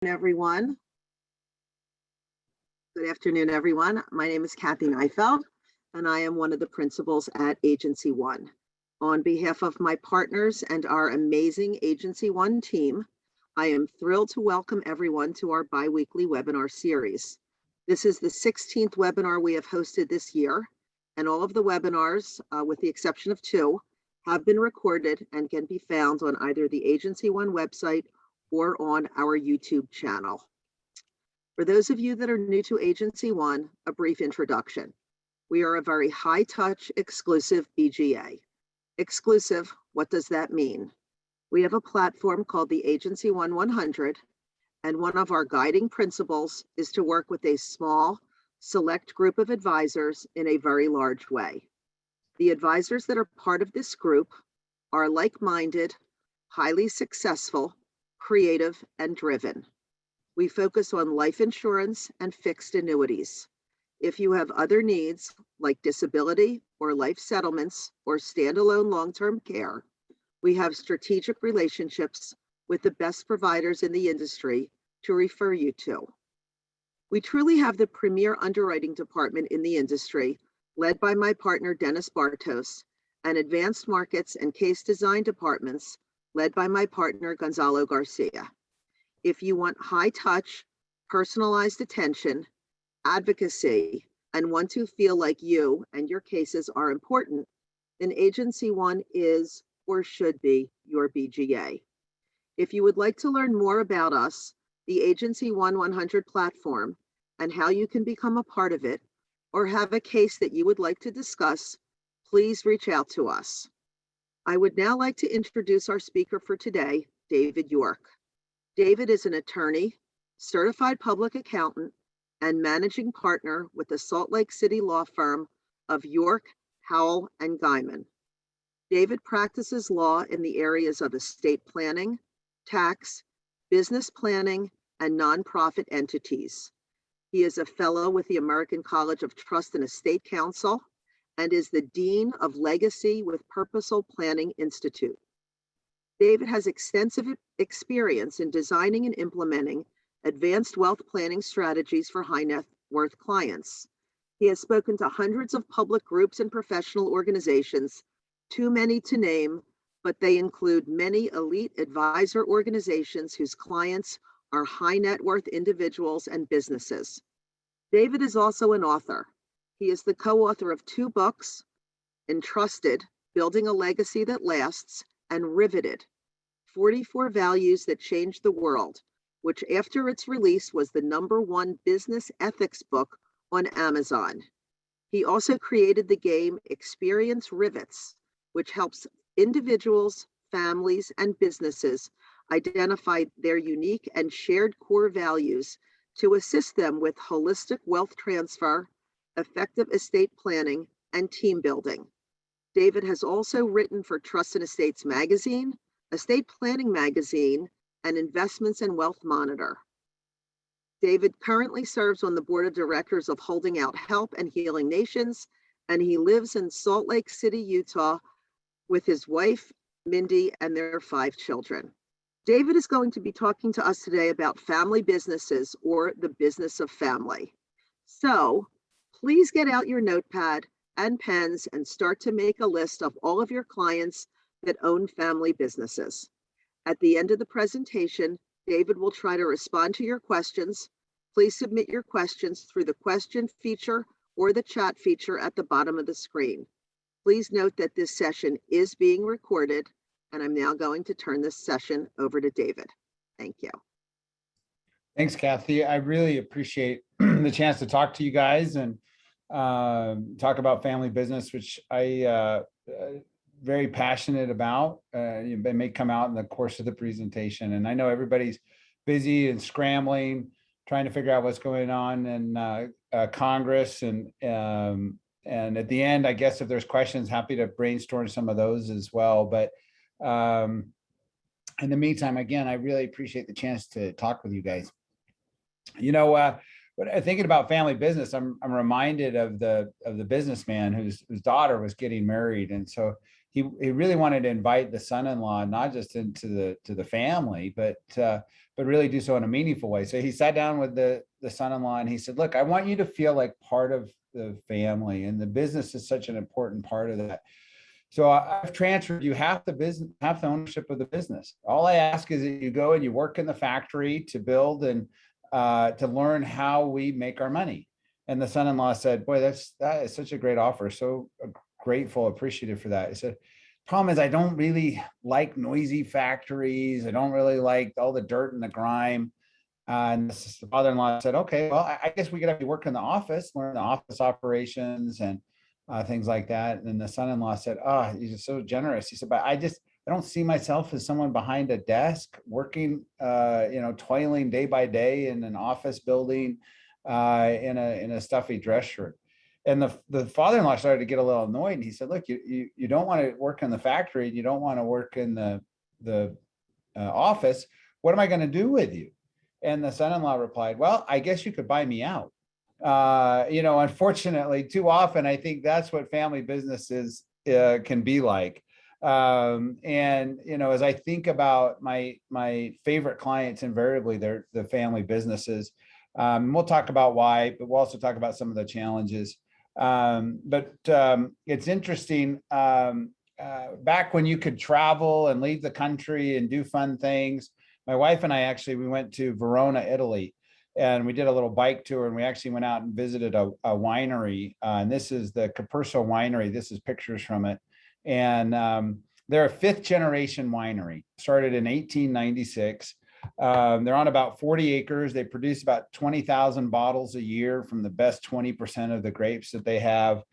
Everyone. Good afternoon, everyone. My name is Kathy Neifeld, and I am one of the principals at Agency One. On behalf of my partners and our amazing Agency One team, I am thrilled to welcome everyone to our bi-weekly webinar series. This is the 16th webinar we have hosted this year, and all of the webinars, with the exception of 2, have been recorded and can be found on either the Agency One website or on our YouTube channel. For those of you that are new to Agency One, a brief introduction. We are a very high-touch, exclusive BGA. Exclusive, what does that mean? We have a platform called the Agency One 100, and one of our guiding principles is to work with a small, select group of advisors in a very large way. The advisors that are part of this group are like-minded, highly successful, creative, and driven. We focus on life insurance and fixed annuities. If you have other needs like disability or life settlements or standalone long-term care, we have strategic relationships with the best providers in the industry to refer you to. We truly have the premier underwriting department in the industry, led by my partner Dennis Bartos, and advanced markets and case design departments led by my partner, Gonzalo Garcia. If you want high touch, personalized attention, advocacy, and want to feel like you and your cases are important, then Agency One is or should be your BGA. If you would like to learn more about us, the Agency One 100 platform, and how you can become a part of it, or have a case that you would like to discuss, please reach out to us. I would now like to introduce our speaker for today, David York. David is an attorney, certified public accountant, and managing partner with the Salt Lake City law firm of York, Howell, and Guyman. David practices law in the areas of estate planning, tax, business planning, and nonprofit entities. He is a fellow with the American College of Trust and Estate Council, and is the Dean of Legacy with Purposeful Planning Institute. David has extensive experience in designing and implementing advanced wealth planning strategies for high net worth clients. He has spoken to hundreds of public groups and professional organizations, too many to name, but they include many elite advisor organizations whose clients are high net worth individuals and businesses. David is also an author. He is the co-author of 2 books, Entrusted, Building a Legacy That Lasts, and Riveted, 44 Values That Changed the World, which after its release was the #1 business ethics book on Amazon. He also created the game Experience Rivets, which helps individuals, families, and businesses identify their unique and shared core values to assist them with holistic wealth transfer, effective estate planning, and team building. David has also written for Trust and Estates Magazine, Estate Planning Magazine, and Investments and Wealth Monitor. David currently serves on the board of directors of Holding Out Help and Healing Nations, and he lives in Salt Lake City, Utah, with his wife, Mindy, and their 5 children. David is going to be talking to us today about family businesses, or the business of family. So please get out your notepad and pens and start to make a list of all of your clients that own family businesses. At the end of the presentation, David will try to respond to your questions. Please submit your questions through the question feature or the chat feature at the bottom of the screen. Please note that this session is being recorded, and I'm now going to turn this session over to David. Thank you. Thanks, Kathy. I really appreciate the chance to talk to you guys and talk about family business, which I very passionate about. It may come out in the course of the presentation, and I know everybody's busy and scrambling, trying to figure out what's going on in Congress, and at the end, I guess if there's questions, happy to brainstorm some of those as well. But in the meantime, again, I really appreciate the chance to talk with you guys. You know, thinking about family business, I'm reminded of the businessman whose daughter was getting married, and so he really wanted to invite the son-in-law not just into the family, but really do so in a meaningful way. So he sat down with the son-in-law and he said, look, I want you to feel like part of the family, and the business is such an important part of that. So I've transferred you half the business, half the ownership of the business. All I ask is that you go and you work in the factory to build and to learn how we make our money. And the son-in-law said, boy, that is such a great offer. So grateful, appreciative for that. He said, problem is I don't really like noisy factories. I don't really like all the dirt and the grime. And the father-in-law said, okay, well, I guess we could have you work in the office, learn the office operations and things like that. And then the son-in-law said, oh, he's just so generous. He said, but I don't see myself as someone behind a desk working, toiling day by day in an office building in a stuffy dress shirt. And the father-in-law started to get a little annoyed. And he said, look, you don't want to work in the factory. You don't want to work in the office. What am I going to do with you? And the son-in-law replied, well, I guess you could buy me out. Unfortunately, too often, I think that's what family businesses can be like. As I think about my favorite clients, invariably they're the family businesses. We'll talk about why, but we'll also talk about some of the challenges. It's interesting. Back when you could travel and leave the country and do fun things, my wife and I we went to Verona, Italy, and we did a little bike tour, and we actually went out and visited a winery. And this is the Caperso Winery. This is pictures from it. And they're a 5th generation winery, started in 1896. They're on about 40 acres. They produce about 20,000 bottles a year from the best 20% of the grapes that they have.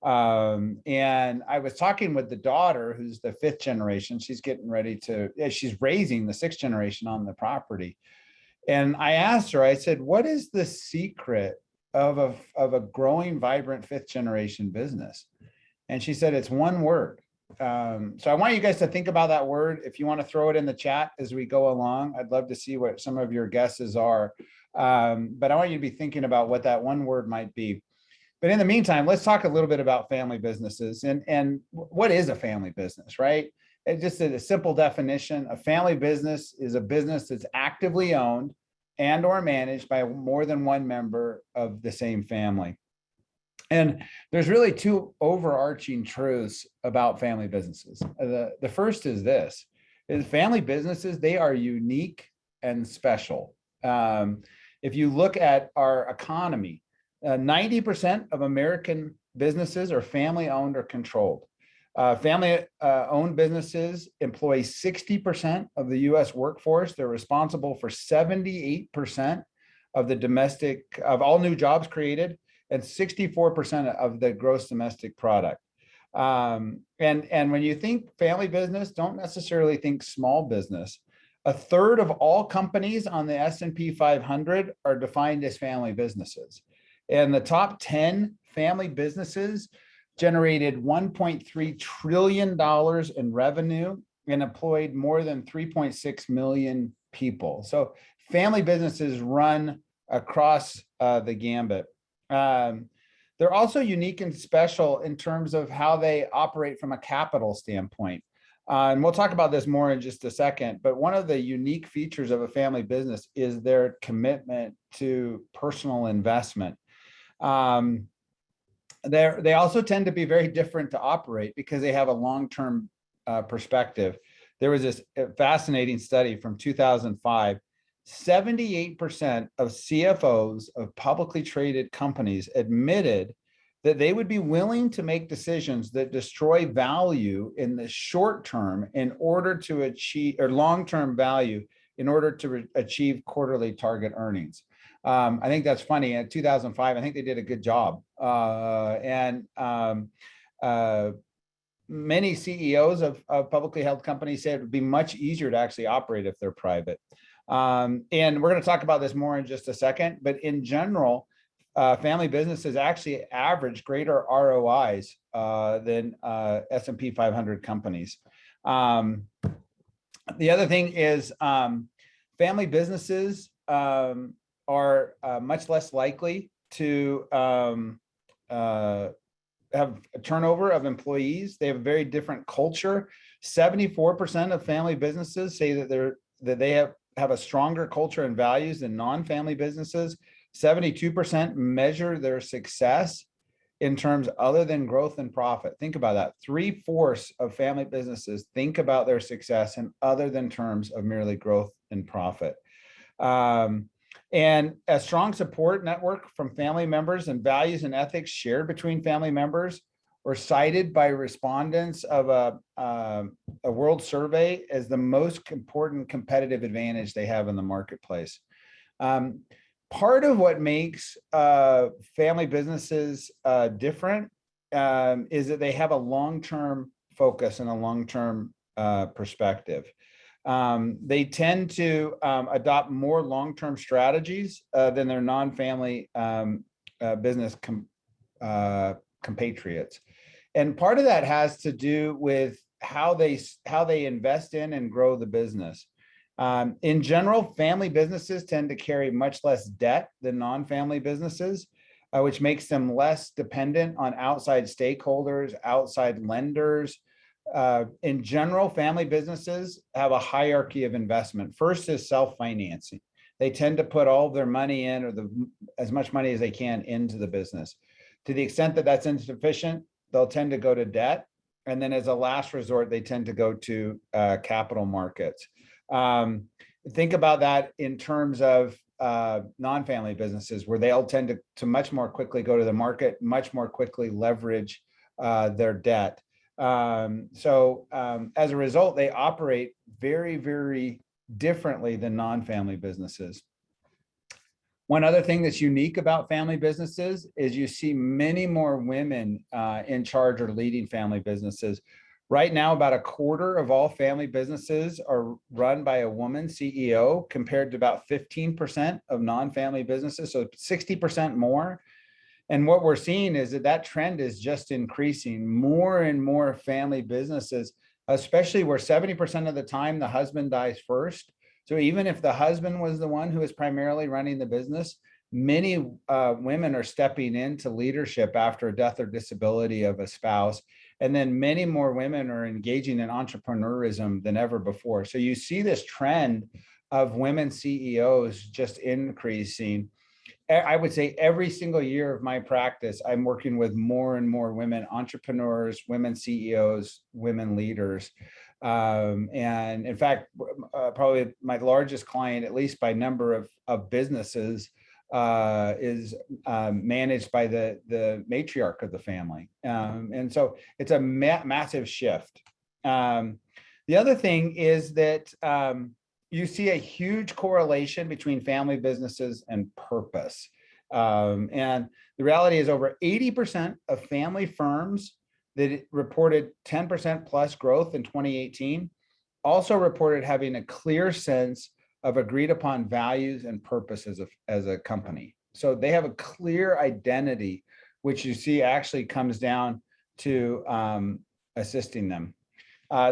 And I was talking with the daughter, who's the 5th generation. She's getting ready she's raising the 6th generation on the property. And I asked her, I said, what is the secret of a growing, vibrant 5th generation business? And she said, it's one word. So I want you guys to think about that word. If you want to throw it in the chat as we go along, I'd love to see what some of your guesses are. But I want you to be thinking about what that one word might be. But in the meantime, let's talk a little bit about family businesses and what is a family business, right? It's just a simple definition. A family business is a business that's actively owned and or managed by more than one member of the same family. And there's really 2 overarching truths about family businesses. The first is this, is family businesses, they are unique and special. If you look at our economy, 90% of American businesses are family owned or controlled. Family owned businesses employ 60% of the US workforce. They're responsible for 78% of all new jobs created and 64% of the gross domestic product. And when you think family business, don't necessarily think small business. 1/3 of all companies on the S&P 500 are defined as family businesses. And the top 10 family businesses generated $1.3 trillion in revenue and employed more than 3.6 million people. So family businesses run across the gambit. They're also unique and special in terms of how they operate from a capital standpoint. And we'll talk about this more in just a second, but one of the unique features of a family business is their commitment to personal investment. They also tend to be very different to operate because they have a long-term perspective. There was this fascinating study from 2005. 78% of CFOs of publicly traded companies admitted that they would be willing to make decisions that destroy value in the short term in order to achieve, or long-term value in order to achieve quarterly target earnings. I think that's funny. In 2005, I think they did a good job. Many CEOs of publicly held companies said it would be much easier to actually operate if they're private. And we're going to talk about this more in just a second, but in general, family businesses actually average greater ROIs than S&P 500 companies. The other thing is family businesses are much less likely to have a turnover of employees. They have a very different culture. 74% of family businesses say that they have a stronger culture and values than non-family businesses. 72% measure their success in terms other than growth and profit. Think about that. 3/4 of family businesses think about their success in other than terms of merely growth and profit. And a strong support network from family members and values and ethics shared between family members were cited by respondents of a world survey as the most important competitive advantage they have in the marketplace. Part of what makes family businesses different is that they have a long-term focus and a long-term perspective. They tend to adopt more long-term strategies than their non-family business compatriots. And part of that has to do with how they invest in and grow the business. In general, family businesses tend to carry much less debt than non-family businesses, which makes them less dependent on outside stakeholders, outside lenders. In general, family businesses have a hierarchy of investment. First is self-financing. They tend to put all of their money in, or as much money as they can, into the business. To the extent that that's insufficient, they'll tend to go to debt. And then as a last resort, they tend to go to capital markets. Think about that in terms of non-family businesses, where they'll tend to much more quickly go to the market, much more quickly leverage their debt. So as a result, they operate very, very differently than non-family businesses. One other thing that's unique about family businesses is you see many more women in charge or leading family businesses. Right now, about 1/4 of all family businesses are run by a woman CEO, compared to about 15% of non-family businesses, so 60% more. And what we're seeing is that trend is just increasing. More and more family businesses, especially where 70% of the time the husband dies first. So even if the husband was the one who is primarily running the business, many women are stepping into leadership after a death or disability of a spouse. And then many more women are engaging in entrepreneurism than ever before. So you see this trend of women CEOs just increasing. I would say every single year of my practice, I'm working with more and more women entrepreneurs, women CEOs, women leaders. And in fact, probably my largest client, at least by number of businesses, is managed by the matriarch of the family. And so it's a massive shift. The other thing is that you see a huge correlation between family businesses and purpose. And the reality is over 80% of family firms that reported 10% plus growth in 2018 also reported having a clear sense of agreed upon values and purpose as a company. So they have a clear identity, which you see actually comes down to assisting them.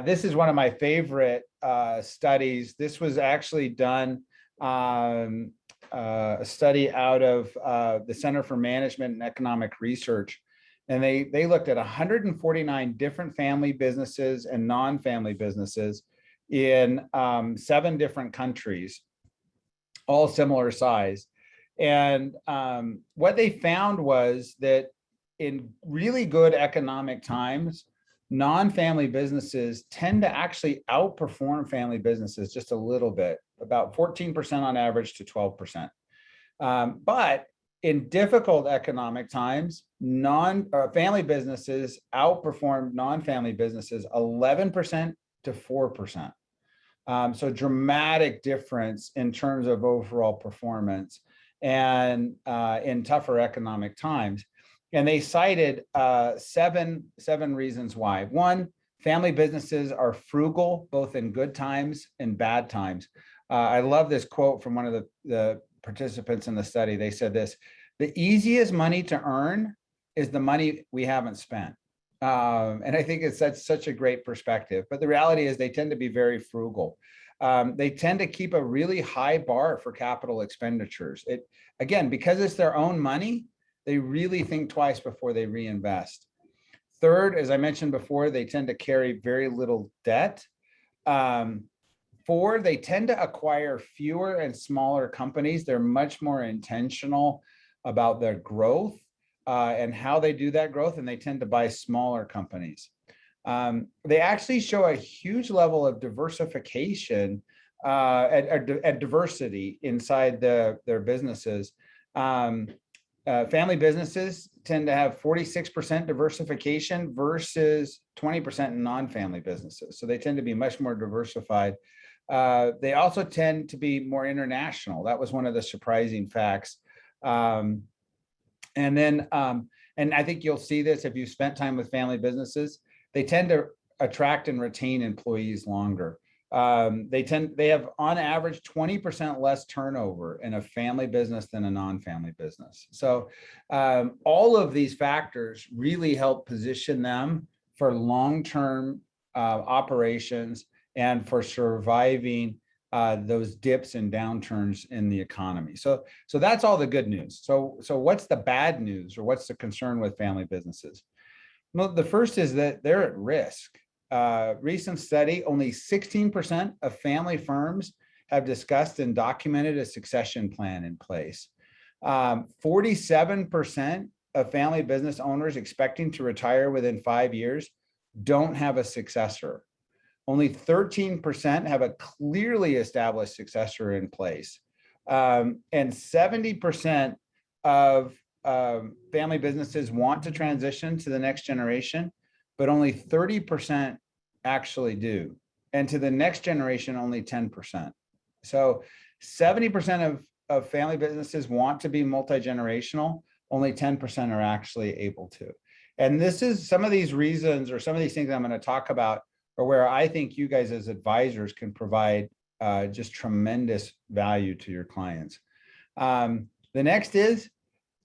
This is one of my favorite studies. This was actually done, a study out of the Center for Management and Economic Research. And they looked at 149 different family businesses and non-family businesses in 7 different countries, all similar size. And what they found was that in really good economic times, non-family businesses tend to actually outperform family businesses just a little bit, about 14% on average to 12%. But in difficult economic times, family businesses outperform non-family businesses 11% to 4%. So dramatic difference in terms of overall performance and in tougher economic times. And they cited seven reasons why. One, family businesses are frugal, both in good times and bad times. I love this quote from one of the participants in the study. They said this: the easiest money to earn is the money we haven't spent. And I think that's such a great perspective. But the reality is they tend to be very frugal. They tend to keep a really high bar for capital expenditures. Again, because it's their own money, they really think twice before they reinvest. Third, as I mentioned before, they tend to carry very little debt. Four, they tend to acquire fewer and smaller companies. They're much more intentional about their growth and how they do that growth, and they tend to buy smaller companies. They actually show a huge level of diversification and diversity inside their businesses. Family businesses tend to have 46% diversification versus 20% in non-family businesses. So they tend to be much more diversified. They also tend to be more international. That was one of the surprising facts. And I think you'll see this if you spent time with family businesses. They tend to attract and retain employees longer. They have on average 20% less turnover in a family business than a non-family business. So all of these factors really help position them for long-term operations and for surviving those dips and downturns in the economy. So that's all the good news. So what's the bad news, or what's the concern with family businesses? Well, the first is that they're at risk. Recent study, only 16% of family firms have discussed and documented a succession plan in place. 47% of family business owners expecting to retire within 5 years don't have a successor. Only 13% have a clearly established successor in place. And 70% of family businesses want to transition to the next generation, but only 30% actually do. And to the next generation, only 10%. So 70% of family businesses want to be multi-generational, only 10% are actually able to. And this is some of these reasons, or some of these things I'm going to talk about, are where I think you guys as advisors can provide just tremendous value to your clients. The next is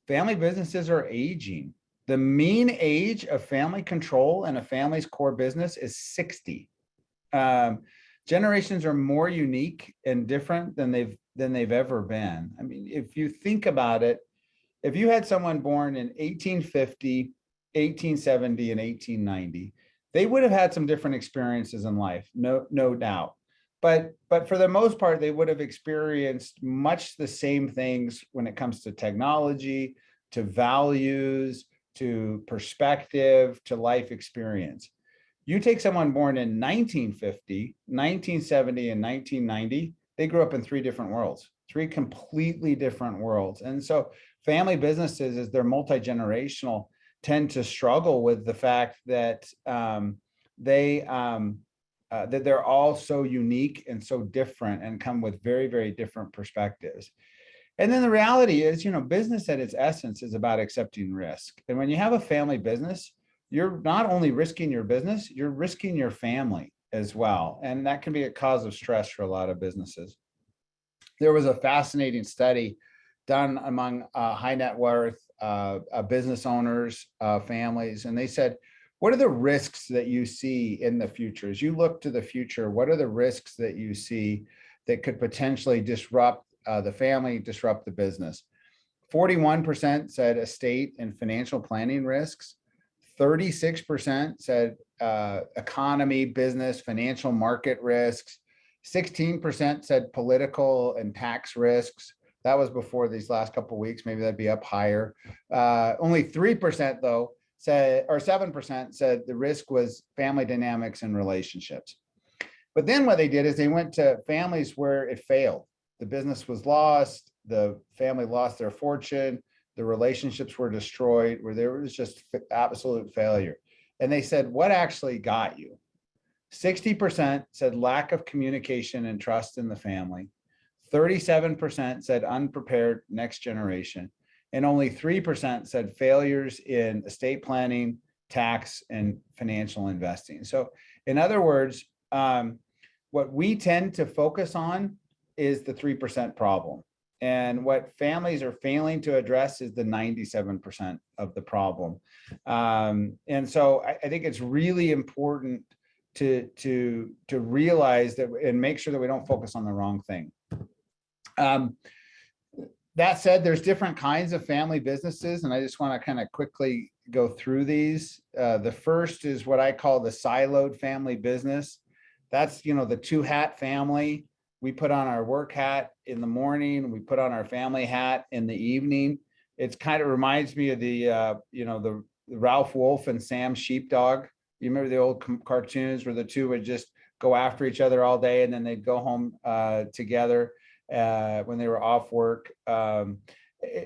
family businesses are aging. The mean age of family control in a family's core business is 60. Generations are more unique and different than they've ever been. I mean, if you think about it, if you had someone born in 1850, 1870, and 1890, they would have had some different experiences in life, no doubt. But for the most part, they would have experienced much the same things when it comes to technology, to values, to perspective, to life experience. You take someone born in 1950, 1970, and 1990, they grew up in three different worlds, three completely different worlds. And so family businesses, as they're multi-generational, tend to struggle with the fact that that they're all so unique and so different and come with very, very different perspectives. And then the reality is, business at its essence is about accepting risk. And when you have a family business, you're not only risking your business, you're risking your family as well. And that can be a cause of stress for a lot of businesses. There was a fascinating study done among high net worth business owners, families, and they said, what are the risks that you see in the future? As you look to the future, what are the risks that you see that could potentially disrupt the family, disrupt the business? 41% said estate and financial planning risks. 36% said economy, business, financial market risks. 16% said political and tax risks. That was before these last couple of weeks. Maybe that'd be up higher. Only 3% though said, or 7% said the risk was family dynamics and relationships. But then what they did is they went to families where it failed. The business was lost, the family lost their fortune, the relationships were destroyed, where there was just absolute failure. And they said, what actually got you? 60% said lack of communication and trust in the family. 37% said unprepared next generation. And only 3% said failures in estate planning, tax, and financial investing. So in other words, what we tend to focus on is the 3% problem. And what families are failing to address is the 97% of the problem. And so I think it's really important to realize that and make sure that we don't focus on the wrong thing. That said, there's different kinds of family businesses, and I just want to kind of quickly go through these. The first is what I call the siloed family business. That's, the two hat family. We put on our work hat in the morning, we put on our family hat in the evening. It's kind of reminds me of the Ralph Wolf and Sam Sheepdog. You remember the old cartoons where the two would just go after each other all day and then they'd go home together when they were off work.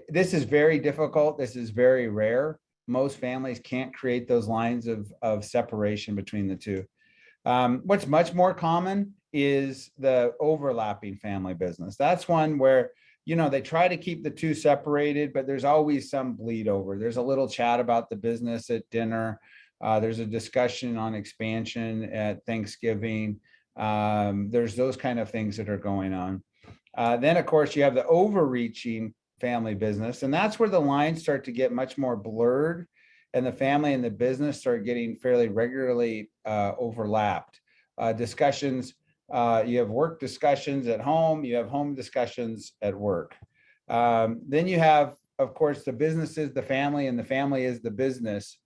This is very difficult. This is very rare. Most families can't create those lines of separation between the two. What's much more common is the overlapping family business. That's one where, they try to keep the two separated, but there's always some bleed over. There's a little chat about the business at dinner. There's a discussion on expansion at Thanksgiving. There's those kind of things that are going on. Then, of course, you have the overreaching family business, and that's where the lines start to get much more blurred, and the family and the business start getting fairly regularly overlapped. Discussions, you have work discussions at home, you have home discussions at work. Then you have, of course, the business is the family, and the family is the business,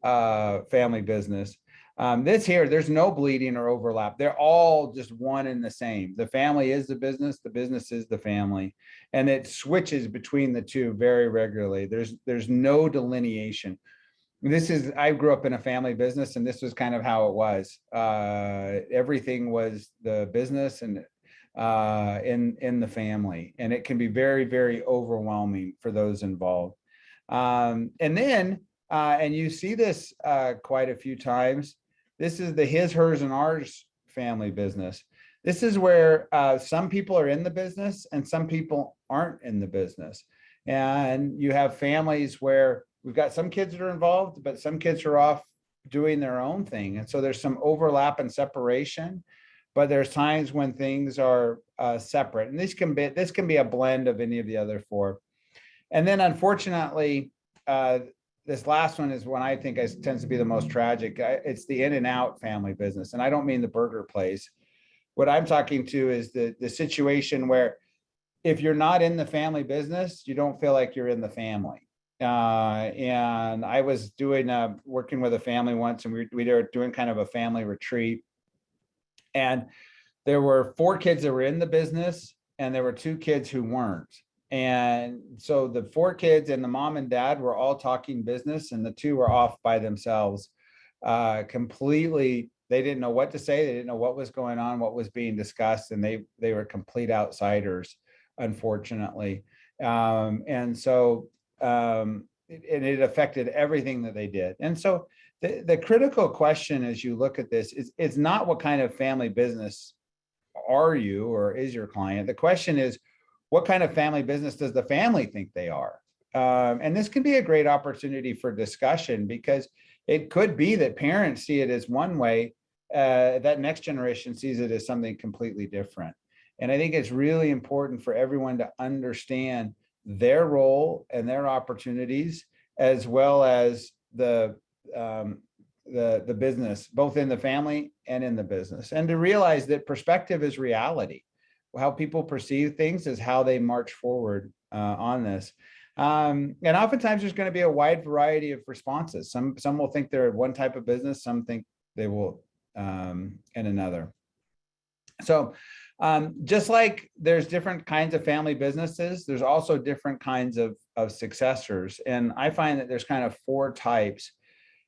family business. There's no bleeding or overlap. They're all just one and the same. The family is the business is the family, and it switches between the two very regularly. There's no delineation. I grew up in a family business, and this was kind of how it was. Everything was the business and in the family, and it can be very, very overwhelming for those involved. And you see this quite a few times. This is the his, hers, and ours family business. This is where some people are in the business and some people aren't in the business. And you have families where we've got some kids that are involved, but some kids are off doing their own thing. And so there's some overlap and separation, but there's times when things are separate. And this can be a blend of any of the other four. And then unfortunately, this last one is one I think tends to be the most tragic. It's the in and out family business. And I don't mean the burger place. What I'm talking to is the situation where if you're not in the family business, you don't feel like you're in the family. And I was working with a family once, and we were doing kind of a family retreat. And there were 4 kids that were in the business, and there were 2 kids who weren't. And so the 4 kids and the mom and dad were all talking business, and the 2 were off by themselves, completely. They didn't know what to say. They didn't know what was going on, what was being discussed, and they were complete outsiders, unfortunately. And so it affected everything that they did. And so the critical question as you look at this is, it's not what kind of family business are you or is your client. The question is, what kind of family business does the family think they are? And this can be a great opportunity for discussion, because it could be that parents see it as one way, that next generation sees it as something completely different. And I think it's really important for everyone to understand their role and their opportunities, as well as the business, both in the family and in the business, and to realize that perspective is reality. How people perceive things is how they march forward on this. And oftentimes there's going to be a wide variety of responses. Some will think they're one type of business, some think they will in another. So just like there's different kinds of family businesses, there's also different kinds of successors. And I find that there's kind of 4 types.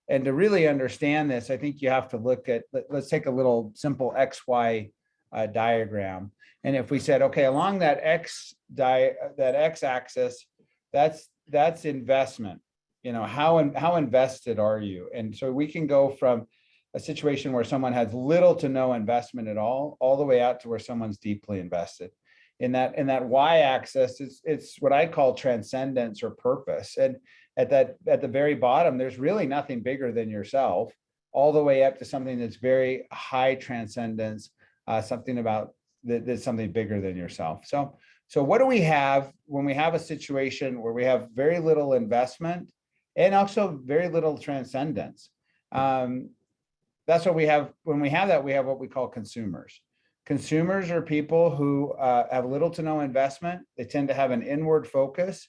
And to really understand this, I think you have to look at, let's take a little simple XY diagram. And if we said, okay, along that X axis, that's investment. How invested are you? And so we can go from a situation where someone has little to no investment at all the way out to where someone's deeply invested. In that Y-axis, it's what I call transcendence or purpose. And at the very bottom, there's really nothing bigger than yourself, all the way up to something that's very high transcendence, something about that's something bigger than yourself. So what do we have when we have a situation where we have very little investment and also very little transcendence? That's what we have. When we have that, we have what we call consumers. Consumers are people who have little to no investment. They tend to have an inward focus.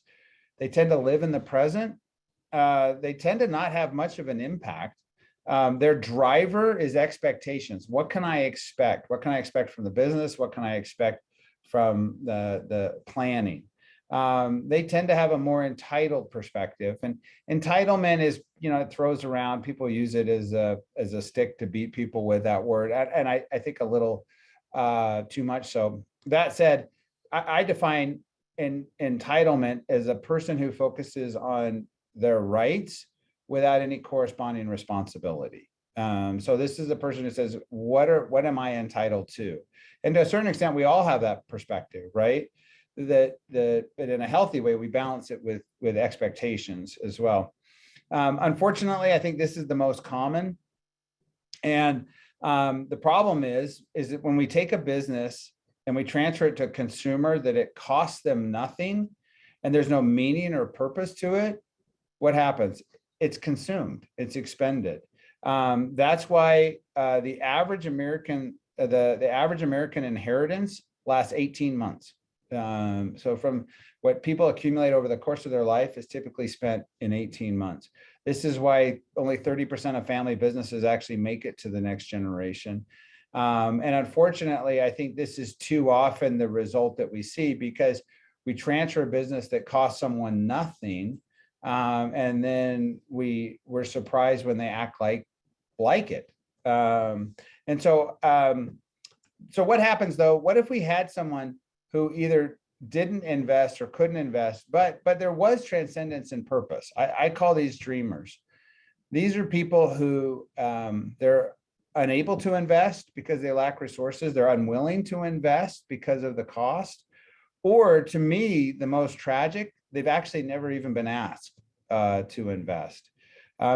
They tend to live in the present. They tend to not have much of an impact. Their driver is expectations. What can I expect? What can I expect from the business? What can I expect from the planning? They tend to have a more entitled perspective, and entitlement is, it throws around. People use it as a stick to beat people with that word, and I think a little too much. So that said, I define entitlement as a person who focuses on their rights without any corresponding responsibility. So this is a person who says, what am I entitled to? And to a certain extent, we all have that perspective, right? But in a healthy way, we balance it with expectations as well. Unfortunately, I think this is the most common. And the problem is that when we take a business and we transfer it to a consumer, that it costs them nothing and there's no meaning or purpose to it, what happens? It's consumed, it's expended. That's why the average American inheritance lasts 18 months. So from what people accumulate over the course of their life is typically spent in 18 months. This is why only 30% of family businesses actually make it to the next generation. And unfortunately, I think this is too often the result that we see, because we transfer a business that costs someone nothing, and then we're surprised when they act like it. And so what happens though? What if we had someone who either didn't invest or couldn't invest, but there was transcendence and purpose? I call these dreamers. These are people who they're unable to invest because they lack resources. They're unwilling to invest because of the cost. Or, to me, the most tragic, they've actually never even been asked to invest.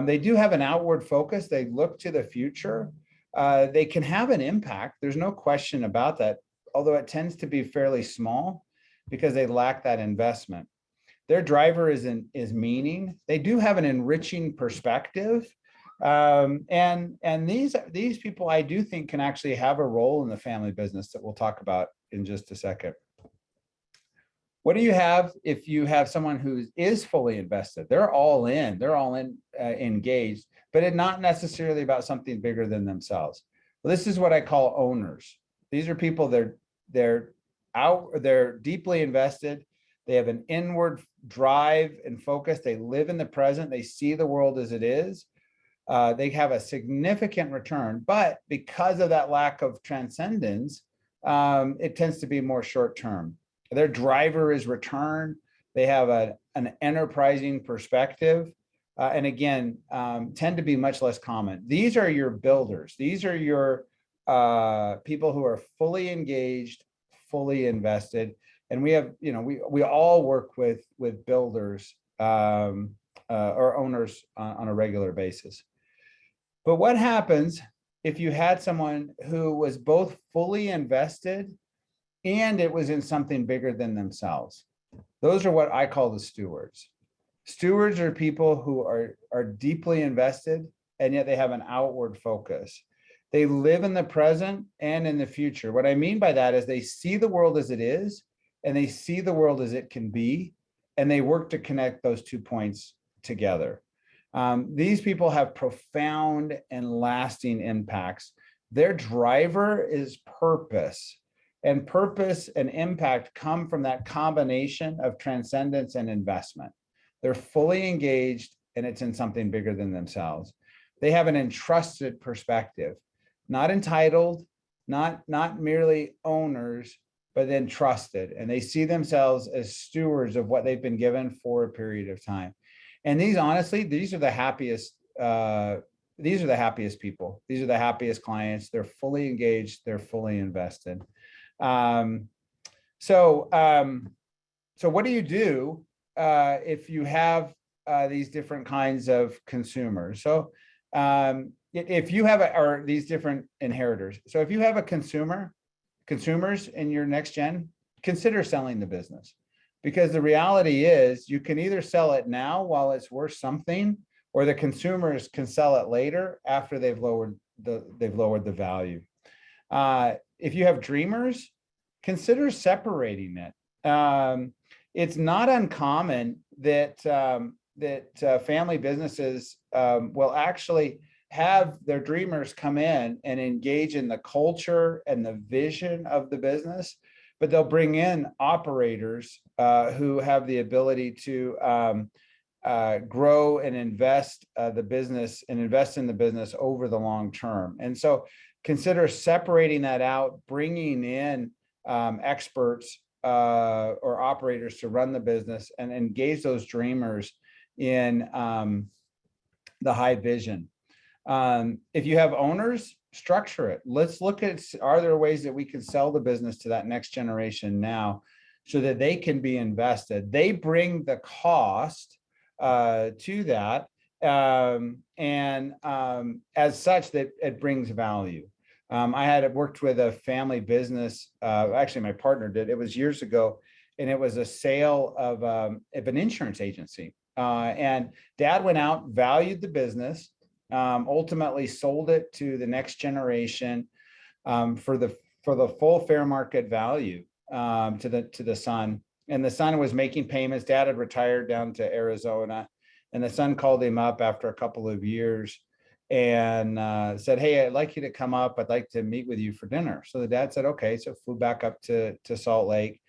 They do have an outward focus. They look to the future. They can have an impact. There's no question about that, although it tends to be fairly small because they lack that investment. Their driver is meaning. They do have an enriching perspective. And these people, I do think, can actually have a role in the family business that we'll talk about in just a second. What do you have if you have someone who is fully invested? They're all in, engaged, but it's not necessarily about something bigger than themselves. Well, this is what I call owners. These are people, they're deeply invested. They have an inward drive and focus. They live in the present. They see the world as it is. They have a significant return, but because of that lack of transcendence, it tends to be more short-term. Their driver is return. They have an enterprising perspective, and again, tend to be much less common. These are your builders. These are your people who are fully engaged, fully invested, and we have, we all work with builders or owners on a regular basis. But what happens if you had someone who was both fully invested and it was in something bigger than themselves? Those are what I call the stewards. Stewards are people who are deeply invested, and yet they have an outward focus. They live in the present and in the future. What I mean by that is they see the world as it is, and they see the world as it can be, and they work to connect those 2 points together. These people have profound and lasting impacts. Their driver is purpose. And purpose and impact come from that combination of transcendence and investment. They're fully engaged, and it's in something bigger than themselves. They have an entrusted perspective, not entitled, not merely owners, but then trusted. And they see themselves as stewards of what they've been given for a period of time. And these, honestly, these are the happiest people. These are the happiest clients. They're fully engaged. They're fully invested. So what do you do if you have these different kinds of consumers? So if you have these different inheritors. So if you have a consumers in your next gen, consider selling the business, because the reality is you can either sell it now while it's worth something, or the consumers can sell it later after they've lowered the value. if you have dreamers, consider separating it. It's not uncommon that family businesses will actually have their dreamers come in and engage in the culture and the vision of the business, but they'll bring in operators who have the ability to grow and invest the business and invest in the business over the long term. And so consider separating that out, bringing in experts or operators to run the business and engage those dreamers in the high vision. If you have owners, structure it. Let's look at, are there ways that we can sell the business to that next generation now so that they can be invested? They bring the cost to that. And as such, that it brings value. I had worked with a family business. Actually, my partner did. It was years ago, and it was a sale of an insurance agency. And Dad went out, valued the business, ultimately sold it to the next generation for the full fair market value to the son. And the son was making payments. Dad had retired down to Arizona, and the son called him up after a couple of years and said, "Hey, I'd like you to come up. I'd like to meet with you for dinner." So the dad said, "Okay." So flew back up to Salt Lake,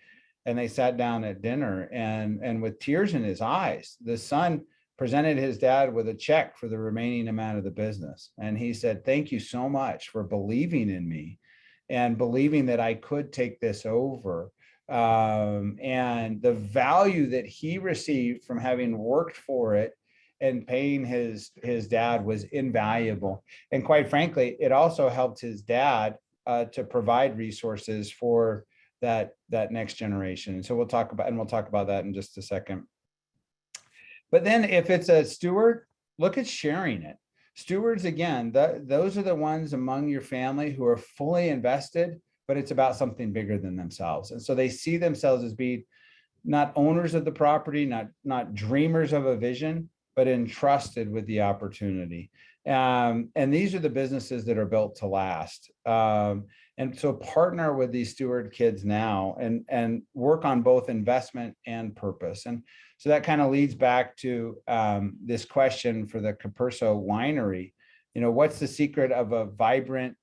and they sat down at dinner, and with tears in his eyes, the son presented his dad with a check for the remaining amount of the business. And he said, "Thank you so much for believing in me and believing that I could take this over." And the value that he received from having worked for it and paying his dad was invaluable. And quite frankly, it also helped his dad to provide resources for that next generation. And so we'll talk about that in just a second. But then if it's a steward, look at sharing it. Stewards, again, those are the ones among your family who are fully invested, but it's about something bigger than themselves. And so they see themselves as being not owners of the property, not dreamers of a vision, but entrusted with the opportunity. And these are the businesses that are built to last. And so partner with these steward kids now and work on both investment and purpose. And so that kind of leads back to this question for the Caperso winery. What's the secret of a vibrant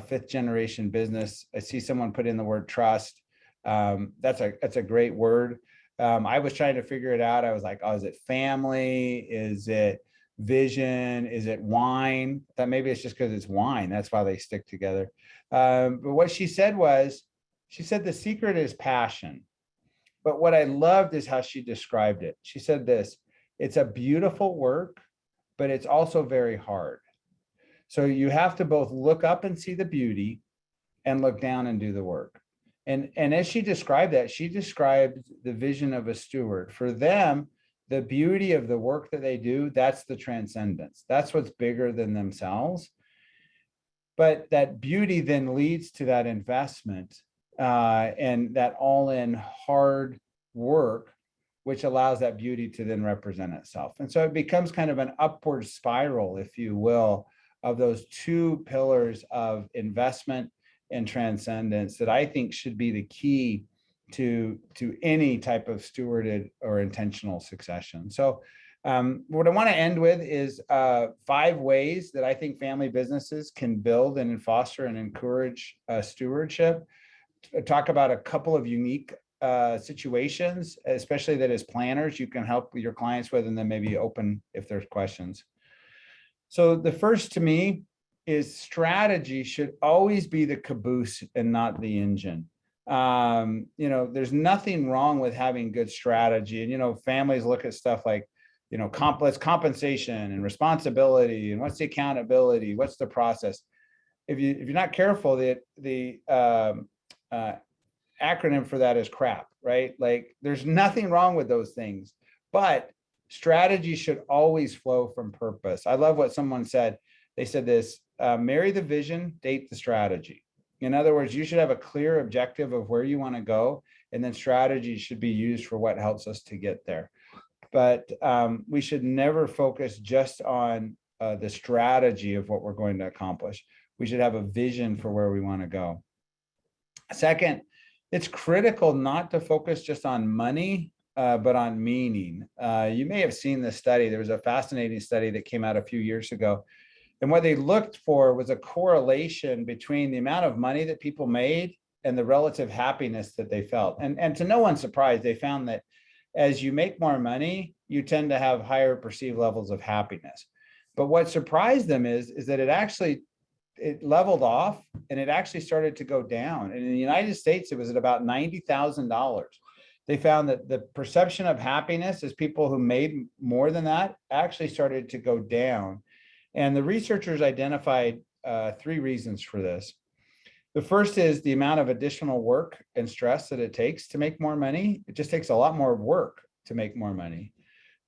fifth generation business? I see someone put in the word trust. That's a great word. I was trying to figure it out. I was like, oh, is it family? Is it vision? Is it wine? That maybe it's just because it's wine. That's why they stick together. But what she said the secret is passion. But what I loved is how she described it. She said this: it's a beautiful work, but it's also very hard. So you have to both look up and see the beauty and look down and do the work. And as she described that, she described the vision of a steward. For them, the beauty of the work that they do, that's the transcendence. That's what's bigger than themselves. But that beauty then leads to that investment and that all-in hard work, which allows that beauty to then represent itself. And so it becomes kind of an upward spiral, if you will, of those two pillars of investment and transcendence that I think should be the key to any type of stewarded or intentional succession. So what I want to end with is 5 ways that I think family businesses can build and foster and encourage stewardship. Talk about a couple of unique situations, especially that as planners, you can help your clients with, and then maybe open if there's questions. So the first to me is strategy should always be the caboose and not the engine. There's nothing wrong with having good strategy. And, families look at stuff like, compensation and responsibility and what's the accountability, what's the process. If you're not careful, the acronym for that is CRAP, right? Like there's nothing wrong with those things, but strategy should always flow from purpose. I love what someone said. They said this: marry the vision, date the strategy. In other words, you should have a clear objective of where you want to go, and then strategy should be used for what helps us to get there. But we should never focus just on the strategy of what we're going to accomplish. We should have a vision for where we want to go. Second, it's critical not to focus just on money, but on meaning. You may have seen this study. There was a fascinating study that came out a few years ago. And what they looked for was a correlation between the amount of money that people made and the relative happiness that they felt. And to no one's surprise, they found that as you make more money, you tend to have higher perceived levels of happiness. But what surprised them is that it leveled off and it actually started to go down. And in the United States, it was at about $90,000. They found that the perception of happiness as people who made more than that actually started to go down. And the researchers identified 3 reasons for this. The first is the amount of additional work and stress that it takes to make more money. It just takes a lot more work to make more money.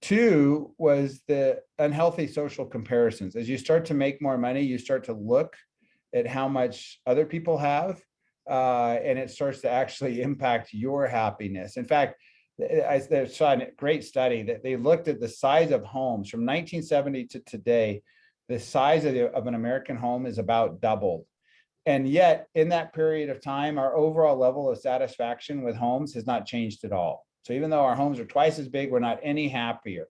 2 was the unhealthy social comparisons. As you start to make more money, you start to look at how much other people have, and it starts to actually impact your happiness. In fact, I saw a great study that they looked at the size of homes from 1970 to today. The size of an American home is about doubled. And yet in that period of time, our overall level of satisfaction with homes has not changed at all. So even though our homes are twice as big, we're not any happier.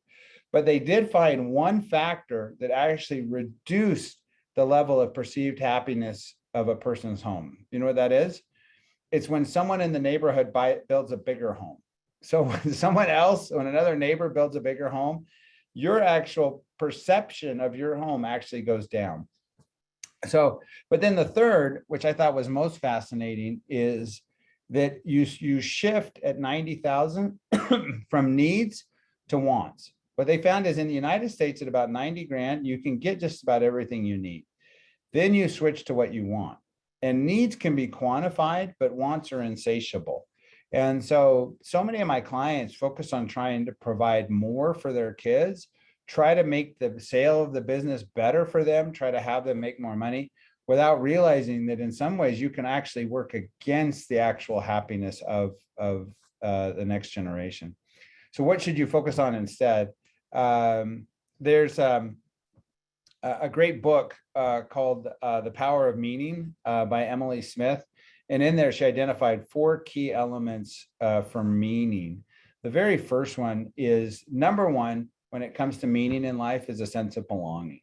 But they did find one factor that actually reduced the level of perceived happiness of a person's home. You know what that is? It's when someone in the neighborhood builds a bigger home. So when another neighbor builds a bigger home, your actual perception of your home actually goes down. So, but then the third, which I thought was most fascinating, is that you shift at 90,000 from needs to wants. What they found is in the United States at about 90 grand, you can get just about everything you need. Then you switch to what you want. And needs can be quantified, but wants are insatiable. And so many of my clients focus on trying to provide more for their kids, try to make the sale of the business better for them, try to have them make more money, without realizing that in some ways you can actually work against the actual happiness of the next generation. So what should you focus on instead? There's a great book called The Power of Meaning by Emily Smith. And in there, she identified 4 key elements for meaning. The very first one is, number one, when it comes to meaning in life, is a sense of belonging.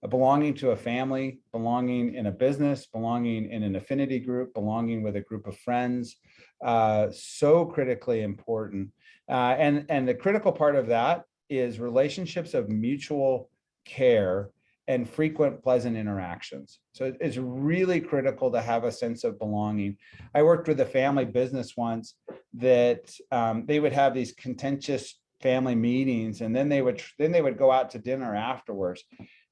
A belonging to a family, belonging in a business, belonging in an affinity group, belonging with a group of friends, so critically important. And the critical part of that is relationships of mutual care and frequent pleasant interactions. So it's really critical to have a sense of belonging. I worked with a family business once that they would have these contentious family meetings, and then they would go out to dinner afterwards.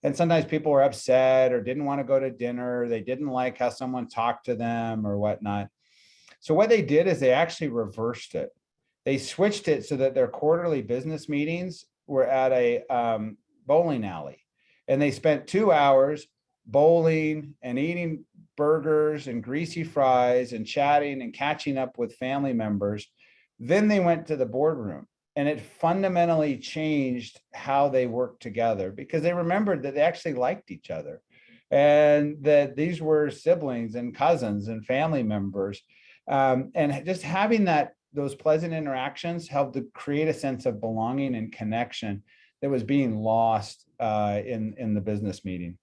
And sometimes people were upset or didn't want to go to dinner. They didn't like how someone talked to them or whatnot. So what they did is they actually reversed it. They switched it so that their quarterly business meetings were at a bowling alley. And they spent 2 hours bowling and eating burgers and greasy fries and chatting and catching up with family members. Then they went to the boardroom, and it fundamentally changed how they worked together, because they remembered that they actually liked each other and that these were siblings and cousins and family members. And just having those pleasant interactions helped to create a sense of belonging and connection that was being lost in the business meeting.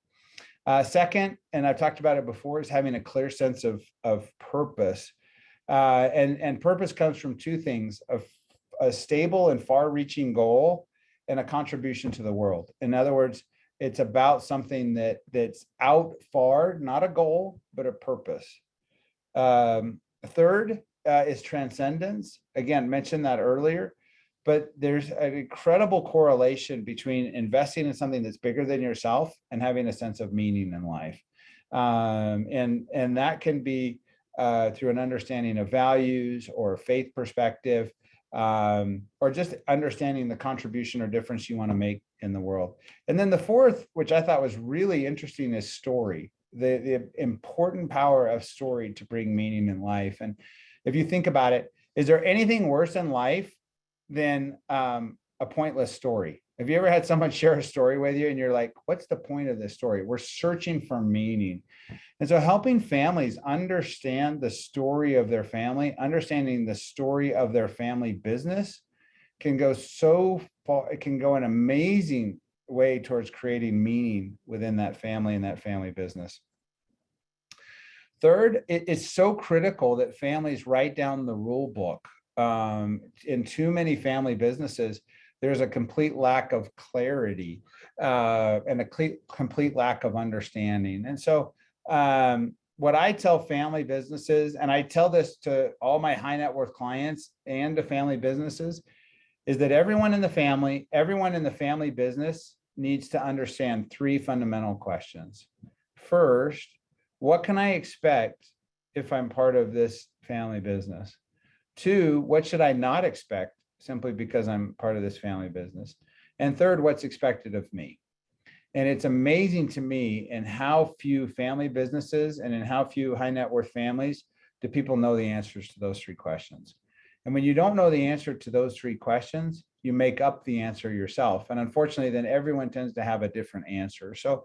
Second, and I've talked about it before, is having a clear sense of purpose. And purpose comes from 2 things: a stable and far-reaching goal and a contribution to the world. In other words, it's about something that's out far, not a goal, but a purpose. Third is transcendence. Again, mentioned that earlier. But there's an incredible correlation between investing in something that's bigger than yourself and having a sense of meaning in life. And that can be through an understanding of values or a faith perspective, or just understanding the contribution or difference you want to make in the world. And then the fourth, which I thought was really interesting, is story, the important power of story to bring meaning in life. And if you think about it, is there anything worse in life than a pointless story? Have you ever had someone share a story with you and you're like, what's the point of this story? We're searching for meaning. And so helping families understand the story of their family, understanding the story of their family business can go so far, it can go an amazing way towards creating meaning within that family and that family business. Third, it's so critical that families write down the rule book. In too many family businesses, there's a complete lack of clarity and a complete lack of understanding. And so what I tell family businesses, and I tell this to all my high net worth clients and to family businesses, is that everyone in the family business needs to understand three fundamental questions. First, what can I expect if I'm part of this family business? Two, what should I not expect simply because I'm part of this family business? And third, what's expected of me? And it's amazing to me in how few family businesses and in how few high net worth families do people know the answers to those three questions. And when you don't know the answer to those three questions, you make up the answer yourself. And unfortunately, then everyone tends to have a different answer. So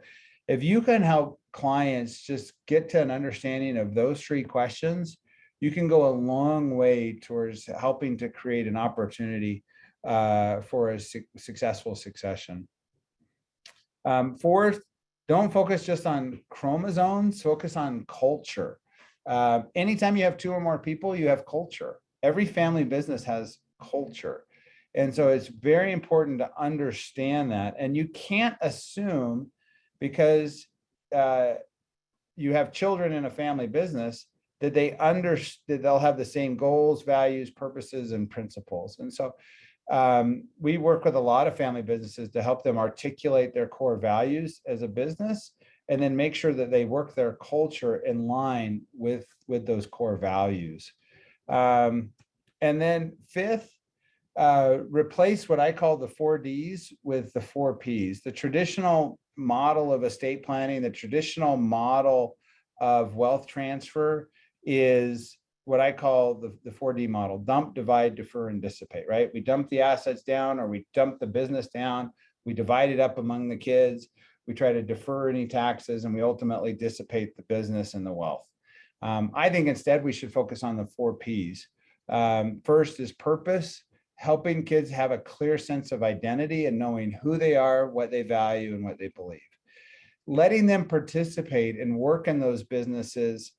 if you can help clients just get to an understanding of those three questions, you can go a long way towards helping to create an opportunity for a successful succession. Fourth, don't focus just on chromosomes, focus on culture. Anytime you have two or more people, you have culture. Every family business has culture. And so it's very important to understand that. And you can't assume because you have children in a family business that that they'll have the same goals, values, purposes, and principles. And so we work with a lot of family businesses to help them articulate their core values as a business, and then make sure that they work their culture in line with those core values. And then fifth, replace what I call the 4Ds with the 4Ps. The traditional model of estate planning, the traditional model of wealth transfer is what I call the 4D model: dump, divide, defer, and dissipate, right? We dump the assets down, or we dump the business down, we divide it up among the kids, we try to defer any taxes, and we ultimately dissipate the business and the wealth. I think instead we should focus on the 4Ps. First is purpose, helping kids have a clear sense of identity and knowing who they are, what they value, and what they believe. Letting them participate and work in those businesses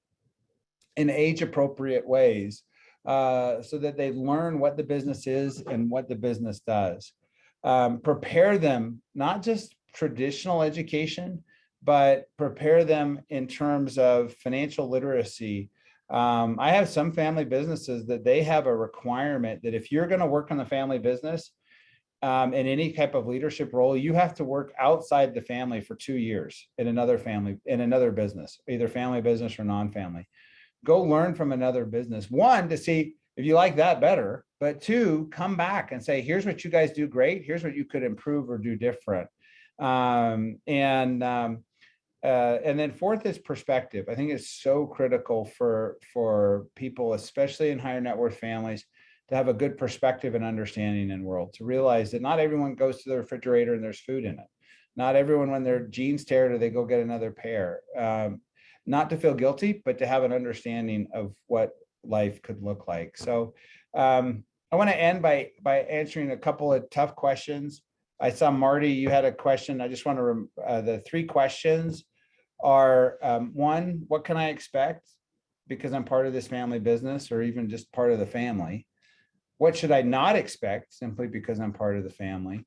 in age-appropriate ways so that they learn what the business is and what the business does. Prepare them, not just traditional education, but prepare them in terms of financial literacy. I have some family businesses that they have a requirement that if you're going to work in the family business in any type of leadership role, you have to work outside the family for 2 years in another business, either family business or non-family. Go learn from another business. One, to see if you like that better, but two, come back and say, here's what you guys do great. Here's what you could improve or do different. And then fourth is perspective. I think it's so critical for people, especially in higher net worth families, to have a good perspective and understanding in the world, to realize that not everyone goes to the refrigerator and there's food in it. Not everyone, when their jeans tear, do they go get another pair. Not to feel guilty, but to have an understanding of what life could look like. So I want to end by answering a couple of tough questions. I saw Marty, you had a question. I just want to, the three questions are, one, what can I expect because I'm part of this family business or even just part of the family? What should I not expect simply because I'm part of the family?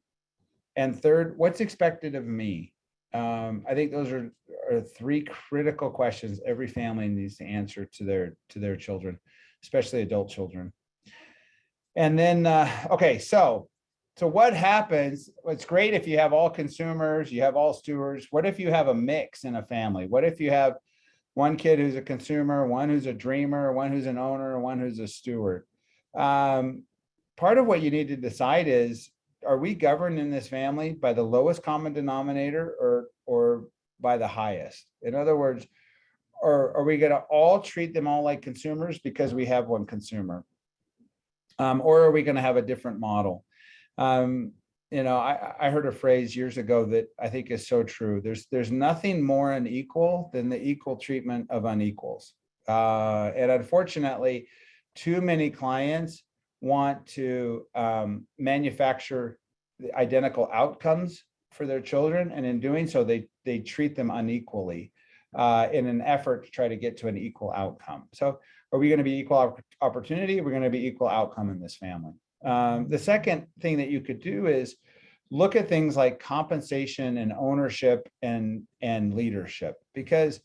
And third, what's expected of me? I think those are three critical questions every family needs to answer to their children, especially adult children. And then, okay, so what happens? It's great if you have all consumers, you have all stewards. What if you have a mix in a family? What if you have one kid who's a consumer, one who's a dreamer, one who's an owner, one who's a steward? Part of what you need to decide is, are we governed in this family by the lowest common denominator or by the highest? In other words, are we going to all treat them all like consumers because we have one consumer? Or are we going to have a different model? I heard a phrase years ago that I think is so true. There's nothing more unequal than the equal treatment of unequals. And unfortunately, too many clients want to manufacture the identical outcomes for their children, and in doing so, they treat them unequally in an effort to try to get to an equal outcome. So, are we going to be equal opportunity? We're going to be equal outcome in this family. The second thing that you could do is look at things like compensation and ownership and leadership, because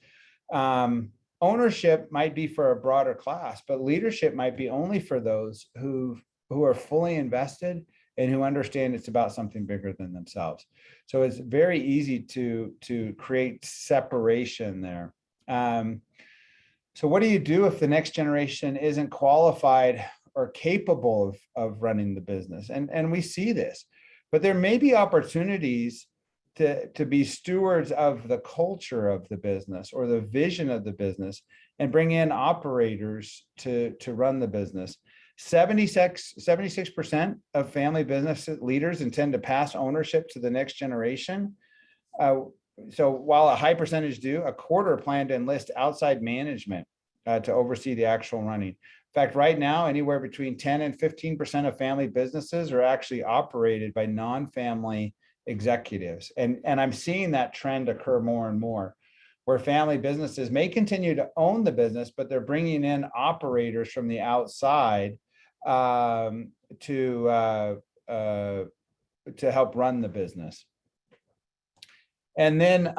ownership might be for a broader class, but leadership might be only for those who are fully invested and who understand it's about something bigger than themselves. So it's very easy to create separation there. So what do you do if the next generation isn't qualified or capable of running the business? And we see this, but there may be opportunities to be stewards of the culture of the business or the vision of the business and bring in operators to run the business. 76% of family business leaders intend to pass ownership to the next generation. So while a high percentage do, a quarter plan to enlist outside management to oversee the actual running. In fact, right now, anywhere between 10 and 15% of family businesses are actually operated by non-family executives. And I'm seeing that trend occur more and more, where family businesses may continue to own the business, but they're bringing in operators from the outside to help run the business. And then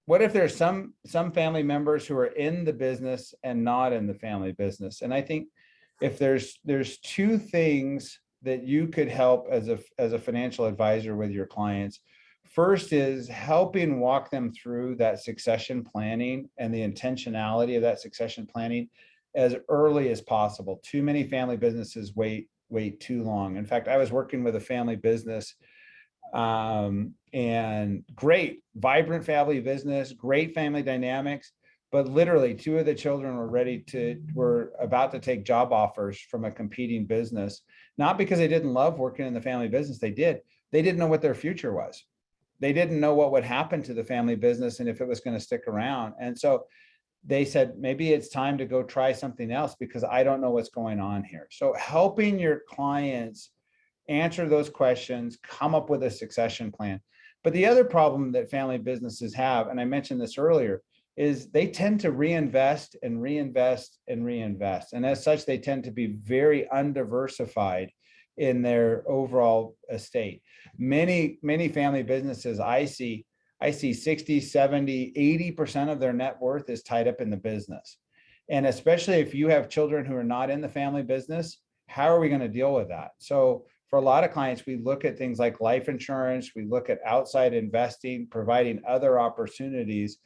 what if there's some family members who are in the business and not in the family business? And I think if there's two things that you could help as a financial advisor with your clients. First is helping walk them through that succession planning and the intentionality of that succession planning as early as possible. Too many family businesses wait too long. In fact, I was working with a family business and great, vibrant family business, great family dynamics, but literally two of the children were about to take job offers from a competing business, not because they didn't love working in the family business. They didn't know what their future was. They didn't know what would happen to the family business and if it was going to stick around. And so they said, maybe it's time to go try something else because I don't know what's going on here. So helping your clients answer those questions, come up with a succession plan. But the other problem that family businesses have, and I mentioned this earlier, is they tend to reinvest and reinvest and reinvest. And as such, they tend to be very undiversified in their overall estate. Many family businesses I see 60, 70, 80% of their net worth is tied up in the business. And especially if you have children who are not in the family business, how are we going to deal with that? So for a lot of clients, we look at things like life insurance, we look at outside investing, providing other opportunities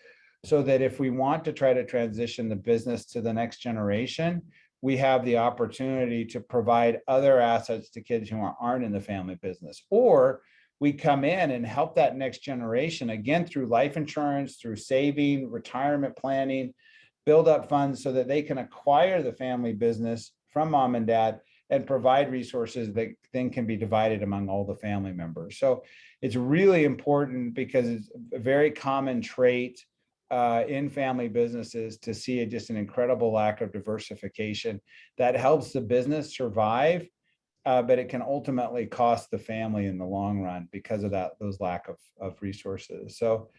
so that if we want to try to transition the business to the next generation, we have the opportunity to provide other assets to kids who aren't in the family business. Or we come in and help that next generation, again, through life insurance, through saving, retirement planning, build up funds so that they can acquire the family business from mom and dad and provide resources that then can be divided among all the family members. So it's really important because it's a very common trait in family businesses to see just an incredible lack of diversification that helps the business survive, but it can ultimately cost the family in the long run because of those lack of resources. So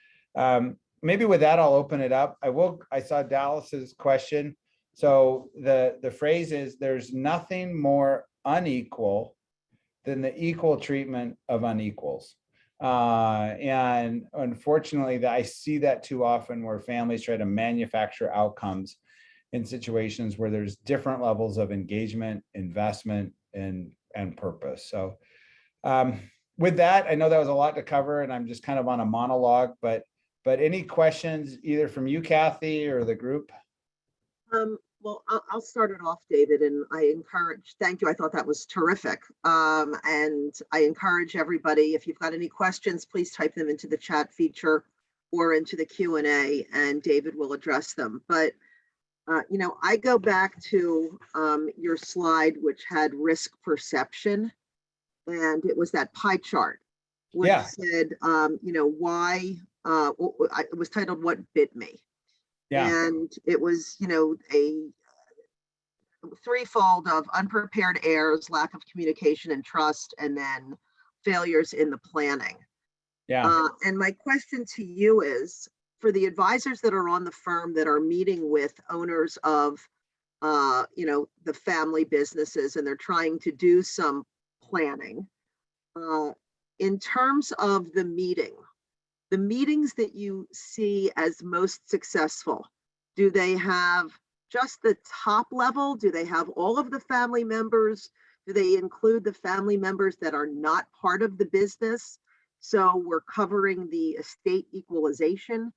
maybe with that, I'll open it up. I saw Dallas's question. So the phrase is, there's nothing more unequal than the equal treatment of unequals. And unfortunately, I see that too often where families try to manufacture outcomes in situations where there's different levels of engagement, investment, and purpose. So with that, I know that was a lot to cover and I'm just kind of on a monologue, but any questions either from you, Kathy, or the group? Well, I'll start it off, David, and thank you. I thought that was terrific. And I encourage everybody, if you've got any questions, please type them into the chat feature or into the Q&A and David will address them. But, I go back to your slide, which had risk perception. And it was that pie chart, which Yeah, said, why, it was titled What Bit Me? yeah, And it was, a threefold of unprepared errors, lack of communication and trust, and then failures in the planning. yeah, And my question to you is, for the advisors that are on the firm that are meeting with owners of, the family businesses, and they're trying to do some planning, uh, in terms of the meetings that you see as most successful, do they have just the top level? Do they have all of the family members? Do they include the family members that are not part of the business? So we're covering the estate equalization.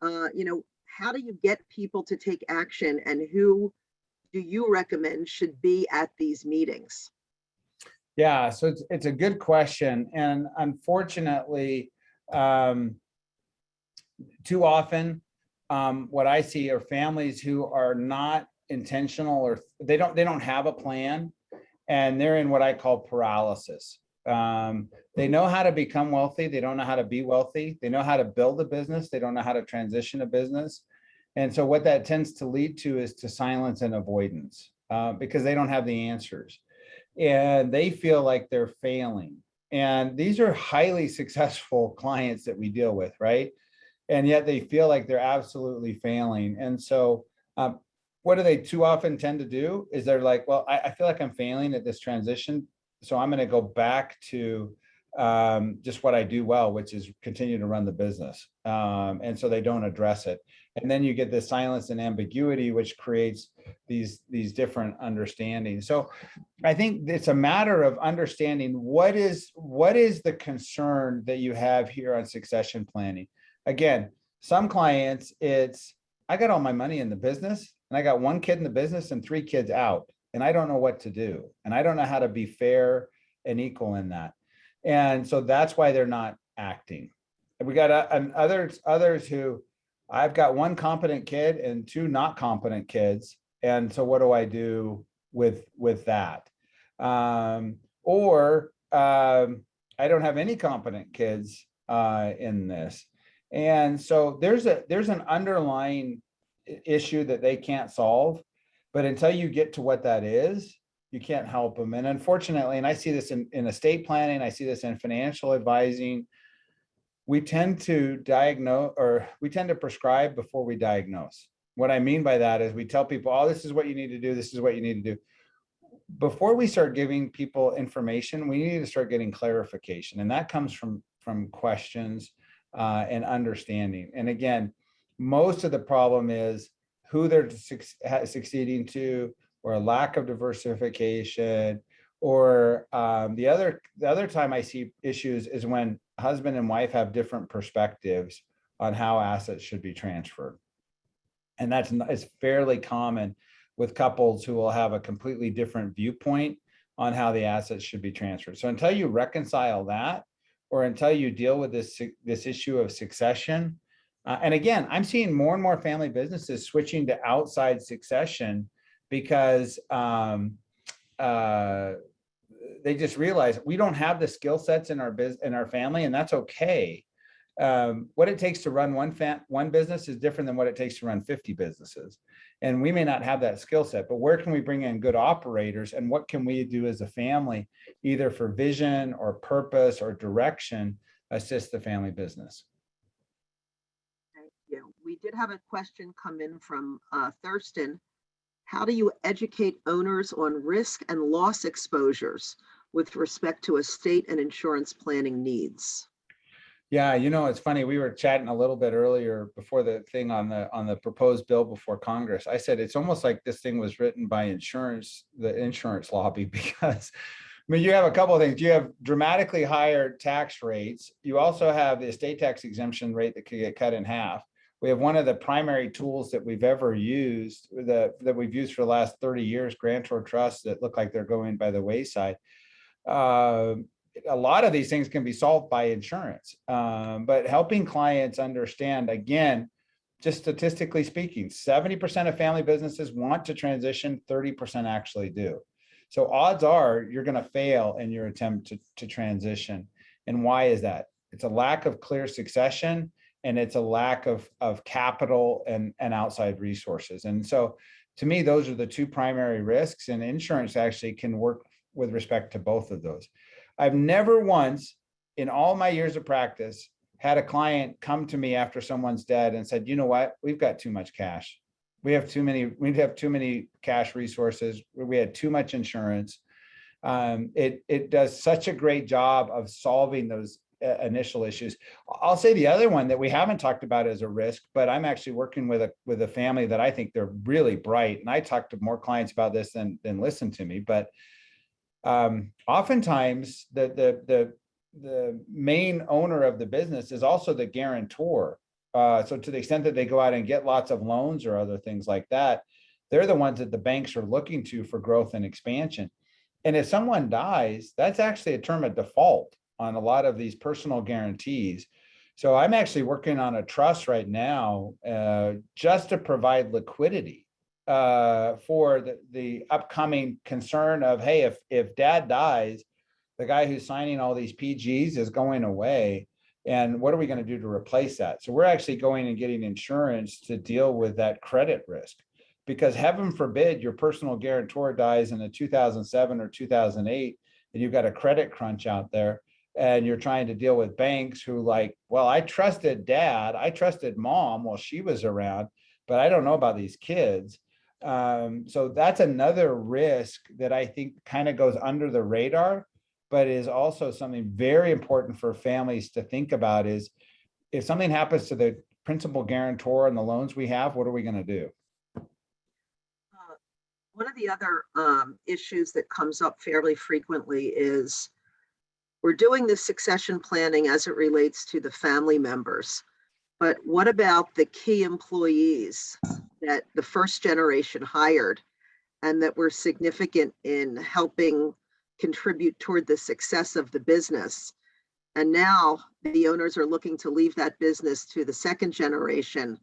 How do you get people to take action, and who do you recommend should be at these meetings? yeah. So it's a good question. And unfortunately, um, too often, what I see are families who are not intentional, or they don't have a plan, and they're in what I call paralysis. They know how to become wealthy. They don't know how to be wealthy. They know how to build a business. They don't know how to transition a business. And so what that tends to lead to is to silence and avoidance, because they don't have the answers. And they feel like they're failing. And these are highly successful clients that we deal with, right? And yet they feel like they're absolutely failing. And so what do they too often tend to do is they're like, well, I feel like I'm failing at this transition, so I'm going to go back to just what I do well, which is continue to run the business. And so they don't address it. And then you get this silence and ambiguity, which creates these different understandings. So I think it's a matter of understanding what is the concern that you have here on succession planning. Again, some clients, it's, I got all my money in the business and I got one kid in the business and three kids out, and I don't know what to do. And I don't know how to be fair and equal in that. And so that's why they're not acting. And we got others who, I've got one competent kid and two not competent kids. And so what do I do with that? Or I don't have any competent kids in this. And so there's an underlying issue that they can't solve, but until you get to what that is, you can't help them. And unfortunately, and I see this in estate planning, I see this in financial advising, we tend to diagnose, or we tend to prescribe before we diagnose. What I mean by that is we tell people, oh, this is what you need to do, this is what you need to do. Before we start giving people information, we need to start getting clarification, and that comes from questions and understanding. And again, most of the problem is who they're succeeding to, or a lack of diversification, or the other time I see issues is when husband and wife have different perspectives on how assets should be transferred. And it's fairly common with couples who will have a completely different viewpoint on how the assets should be transferred. So until you reconcile that, or until you deal with this issue of succession, and again, I'm seeing more and more family businesses switching to outside succession because they just realize we don't have the skill sets in our family, and that's okay. What it takes to run one business is different than what it takes to run 50 businesses. And we may not have that skill set, but where can we bring in good operators, and what can we do as a family, either for vision or purpose or direction, assist the family business? Thank you. We did have a question come in from Thurston. How do you educate owners on risk and loss exposures with respect to estate and insurance planning needs? Yeah, it's funny. We were chatting a little bit earlier before the thing on the proposed bill before Congress. I said it's almost like this thing was written by the insurance lobby, because I mean, you have a couple of things. You have dramatically higher tax rates. You also have the estate tax exemption rate that could get cut in half. We have one of the primary tools that we've ever used, that we've used for the last 30 years, grantor trusts, that look like they're going by the wayside. A lot of these things can be solved by insurance, but helping clients understand, again, just statistically speaking, 70% of family businesses want to transition, 30% actually do. So odds are you're going to fail in your attempt to transition. And why is that? It's a lack of clear succession, and it's a lack of capital and outside resources. And so to me, those are the two primary risks, and insurance actually can work with respect to both of those. I've never once in all my years of practice had a client come to me after someone's dead and said, you know what, we've got too much cash. We have too many cash resources. We had too much insurance. It does such a great job of solving those initial issues. I'll say the other one that we haven't talked about as a risk, but I'm actually working with a family that I think they're really bright. And I talk to more clients about this than listen to me. But oftentimes the main owner of the business is also the guarantor. So to the extent that they go out and get lots of loans or other things like that, they're the ones that the banks are looking to for growth and expansion. And if someone dies, that's actually a term of default on a lot of these personal guarantees. So I'm actually working on a trust right now just to provide liquidity for the upcoming concern of, hey, if dad dies, the guy who's signing all these PGs is going away. And what are we going to do to replace that? So we're actually going and getting insurance to deal with that credit risk, because heaven forbid your personal guarantor dies in a 2007 or 2008, and you've got a credit crunch out there, and you're trying to deal with banks who like, well, I trusted dad, I trusted mom while she was around, but I don't know about these kids. So that's another risk that I think kind of goes under the radar, but is also something very important for families to think about is if something happens to the principal guarantor and the loans we have, what are we going to do? One of the other issues that comes up fairly frequently is we're doing this succession planning as it relates to the family members. But what about the key employees that the first generation hired and that were significant in helping contribute toward the success of the business? And now the owners are looking to leave that business to the second generation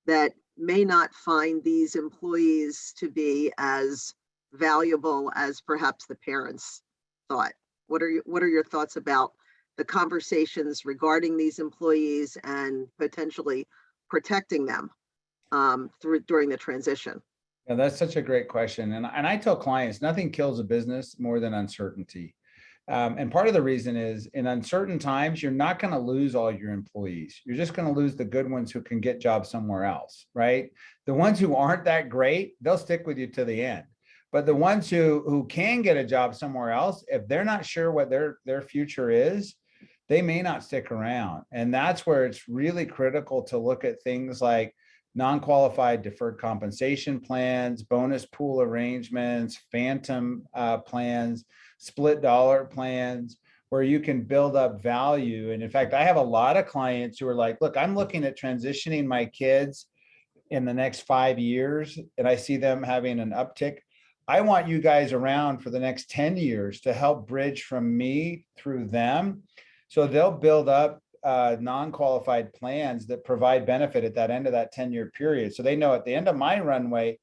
that may not find these employees to be as valuable as perhaps the parents thought. What are your thoughts about the conversations regarding these employees and potentially protecting them during the transition? Yeah, that's such a great question. And I tell clients, nothing kills a business more than uncertainty. And part of the reason is in uncertain times, you're not going to lose all your employees. You're just going to lose the good ones who can get jobs somewhere else, right? The ones who aren't that great, they'll stick with you to the end. But the ones who can get a job somewhere else, if they're not sure what their future is, they may not stick around. And that's where it's really critical to look at things like non-qualified deferred compensation plans, bonus pool arrangements, phantom plans, split dollar plans, where you can build up value. And in fact, I have a lot of clients who are like, look, I'm looking at transitioning my kids in the next 5 years, and I see them having an uptick. I want you guys around for the next 10 years to help bridge from me through them. So they'll build up non-qualified plans that provide benefit at that end of that 10-year period. So they know at the end of my runway,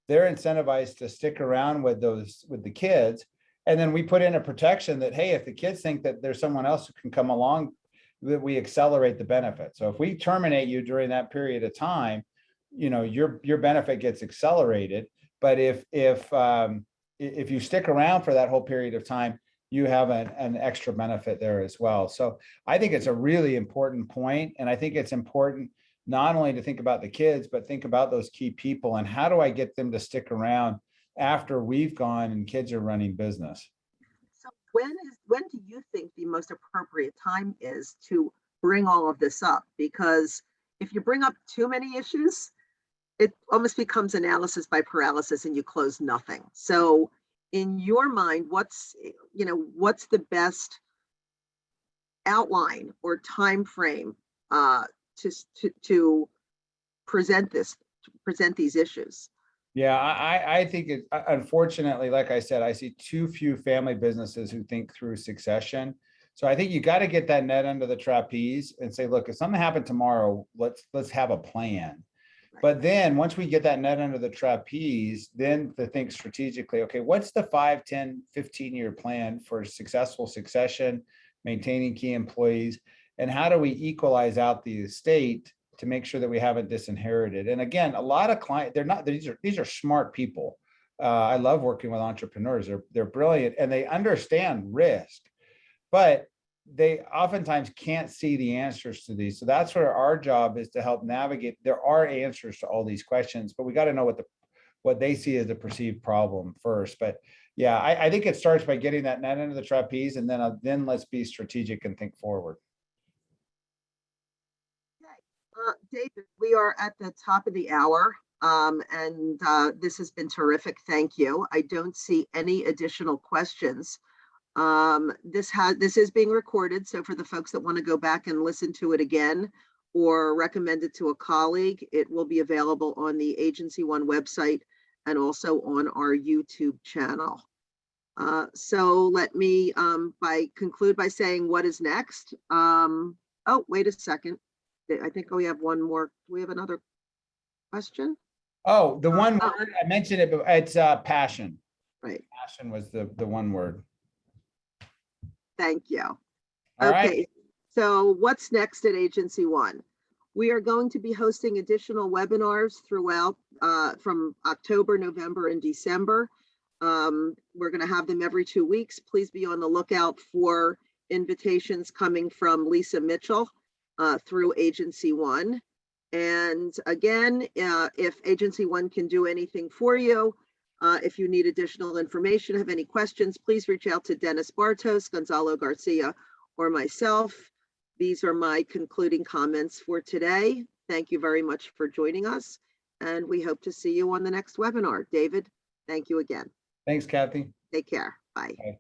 they're incentivized to stick around with the kids. And then we put in a protection that, hey, if the kids think that there's someone else who can come along, that we accelerate the benefit. So if we terminate you during that period of time, your benefit gets accelerated. But if you stick around for that whole period of time, you have an extra benefit there as well. So I think it's a really important point. And I think it's important not only to think about the kids, but think about those key people and how do I get them to stick around after we've gone and kids are running business. So when do you think the most appropriate time is to bring all of this up? Because if you bring up too many issues, it almost becomes analysis by paralysis and you close nothing. So in your mind, what's the best outline or time frame to present these issues? Yeah, I think it, unfortunately, like I said, I see too few family businesses who think through succession. So I think you got to get that net under the trapeze and say, look, if something happened tomorrow, let's have a plan. But then once we get that net under the trapeze, then to think strategically, okay, what's the 5, 10, 15-year plan for successful succession, maintaining key employees, and how do we equalize out the estate to make sure that we haven't disinherited? And again, a lot of clients, these are smart people. I love working with entrepreneurs. They're brilliant and they understand risk, but they oftentimes can't see the answers to these. So that's where our job is, to help navigate. There are answers to all these questions, but we got to know what they see as the perceived problem first. But yeah, I think it starts by getting that net into the trapeze, and then let's be strategic and think forward. David, we are at the top of the hour, and this has been terrific. Thank you. I don't see any additional questions. This is being recorded, so for the folks that want to go back and listen to it again or recommend it to a colleague, it will be available on the Agency One website and also on our YouTube channel. So let me conclude by saying what is next. Oh, wait a second. I think we have one more. Do we have another question? Oh, the one word, I mentioned it, but it's passion. Right. Passion was the one word. Thank you. All Okay, right. so what's next at Agency One? We are going to be hosting additional webinars throughout from October, November, and December. We're going to have them every 2 weeks. Please be on the lookout for invitations coming from Lisa Mitchell through Agency One. And again, if Agency One can do anything for you, if you need additional information, have any questions, please reach out to Dennis Bartos, Gonzalo Garcia, or myself. These are my concluding comments for today. Thank you very much for joining us, and we hope to see you on the next webinar. David, thank you again. Thanks, Kathy. Take care. Bye. Bye.